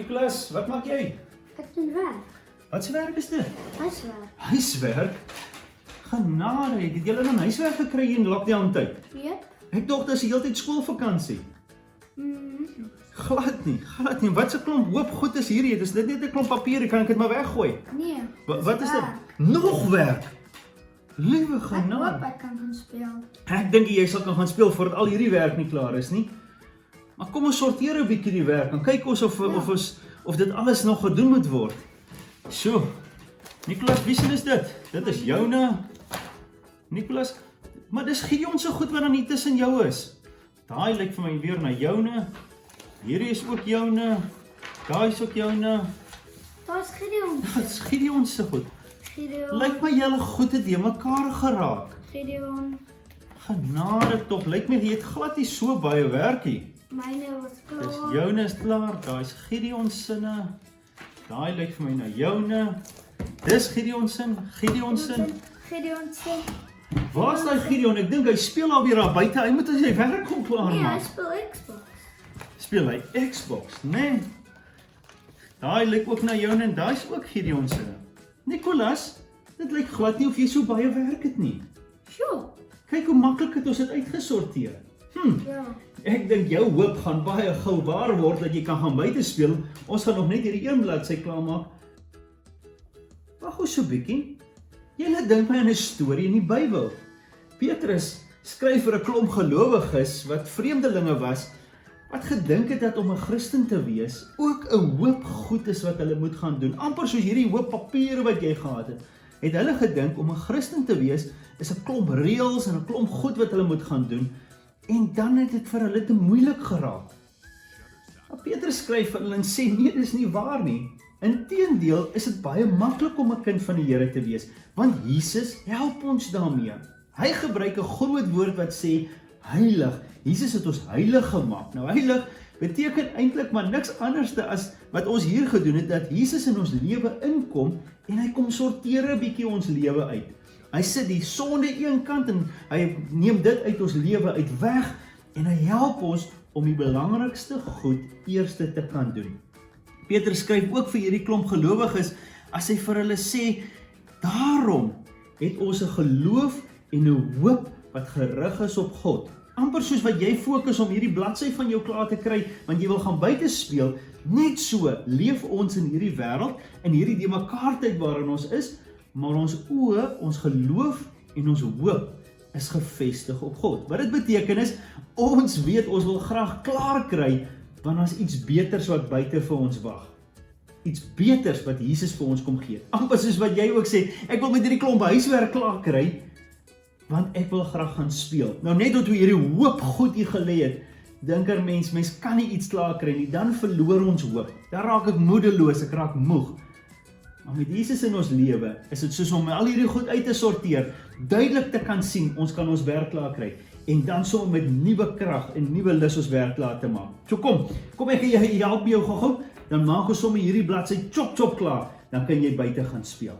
Nicolas, wat maak jy? Ek doen werk. Wat se werk is dit? Huiswerk. Huiswerk? Genade, het julle dan huiswerk gekry hier in lockdown tyd? Yep. Ek dink dis die hele tyd skoolvakansie. Mm. Glad nie. Wat se klomp hoop goed is hierdie? Is dit net 'n klomp papier, kan ek dit maar weggooi? Nee. Wat is dit? werk. Nog werk? Liewe Ek hoop genade. ek kan gaan speel. Ek dink jy sal kan gaan speel voordat al hierdie werk nie klaar is nie. Maar kom ons sorteer 'n bietjie die werk en kyk ons of dit alles nog gedoen moet word. So. Nicolas, wie is dit? Dit is joune. Nicolas, maar dis Gideon se goed wat dan nie tussen jou is. Daai lyk vir my weer na joune. Hierdie is ook joune. Daai is ook joune. Daar's Gideon. Dit is Gideon se goed. Gideon. Lyk my julle goed het die mekaar geraak. Gideon. Genade tog, lyk my jy het glad nie so baie werkie. Myne was Dis klaar. joune is klaar, daai is Gideon sinne. Daai lyk vir my na joune. Dis Gideon sin, Gideon sin. Gideon se. Waar's daai Gideon? Ek dink hy speel alweer daar buite. Hy moet as hy werk kom klaar Nee, hy maak. speel Xbox. Speel hy Xbox, né? Nee. Daai lyk ook na joune en daai's ook Gideon sinne. Nicolas, dit lyk glad nie of jy so baie werk het nie. Sjoe. Kyk hoe maklik het ons dit uitgesorteer. Ja. Ek dink jou hoop gaan baie gou waar word dat jy kan gaan buite speel. Ons gaan nog net hierdie een bladsy klaarmaak. Wag gou so 'n bietjie. Jy laat dink my aan 'n storie in die Bybel. Petrus skryf vir 'n klomp gelowiges wat vreemdelinge was, wat gedink het dat om 'n Christen te wees ook 'n hoop goed is wat hulle moet gaan doen. Amper soos hierdie hoop papiere wat jy gehad het. Het hulle gedink om 'n Christen te wees is 'n klomp reëls en 'n klomp goed wat hulle moet gaan doen. En dan het dit vir hulle te moeilik geraak. Maar Petrus skryf vir hulle en sê nee, dis nie waar nie. Inteendeel is dit baie maklik om 'n kind van die Here te wees, want Jesus help ons daarmee. Hy gebruik 'n groot woord wat sê heilig. Jesus het ons heilig gemaak. Nou heilig beteken eintlik maar niks anderste as wat ons hier gedoen het, dat Jesus in ons lewe inkom en hy kom sorteer 'n bietjie ons lewe uit. Hy sit die sonde een kant en hy neem dit uit ons lewe uit weg en hy help ons om die belangrikste goed eerste te kan doen. Petrus skryf ook vir hierdie klomp gelowiges as hy vir hulle sê, daarom het ons 'n geloof en 'n hoop wat gerig is op God. Amper soos wat jy fokus om hierdie bladsy van jou klaar te kry, want jy wil gaan buite speel, net so leef ons in hierdie wêreld, in hierdie de mekaar tyd waarin ons is, maar ons oë, ons geloof en ons hoop is gefestig op God. Wat dit beteken is, ons weet ons wil graag klaar kry, want daar's iets beters wat buite vir ons wag. Iets beters wat Jesus vir ons kom gee. Amper soos wat jy ook sê, ek wil met hierdie klomp huiswerk klaar kry, want ek wil graag gaan speel. Nou net tot hoe hierdie hoop goed hier gelê het, dink mens kan nie iets klaar kry nie, dan verloor ons hoop. Dan raak ek moedeloos, ek raak moeg. Maar met Jesus in ons lewe, is dit soos om al hierdie goed uit te sorteer, duidelik te kan sien, ons kan ons werk klaar kry, en dan sommer met nuwe krag en nuwe lus ons werk klaar te maak. So kom ek help jou gou-gou, dan maak ons sommer hierdie bladsy chop klaar, dan kan jy buite gaan speel.